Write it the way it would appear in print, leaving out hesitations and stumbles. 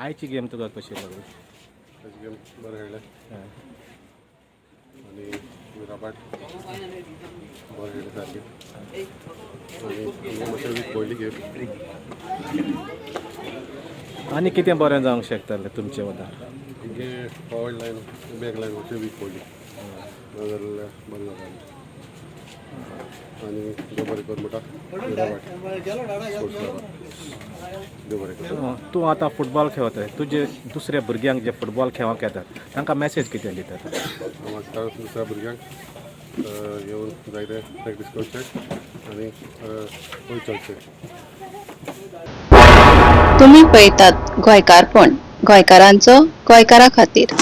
आयची गेम तुका कशी लागली? गेम बरं खेळलं आणि विराबाट बरं खेळलं सारखी आणि मातशें वीक पडली गेम आनी कितें बरें जावंक शकतालें तुमचे मतान? आमगे फॉवर्ड लायन बॅक लायन मातशें वीक पडली नाजाल्यार बरें जातालें आनी देव बरें कर म्हणटा विराबाट देव बरें कर. तूं आतां फुटबॉल खेळता, तुजे दुसऱ्या भुरग्यांक जे फुटबॉल खेळाक येतात तांकां मॅसेज कितें दितात? म्हाका दुसऱ्या भुरग्यांक येवन जायते प्रॅक्टीस करचें आनी वयर चलचें. तुम्ही पळयतात गोंयकारपण, गोंयकारांचो गोंयकारा खातीर.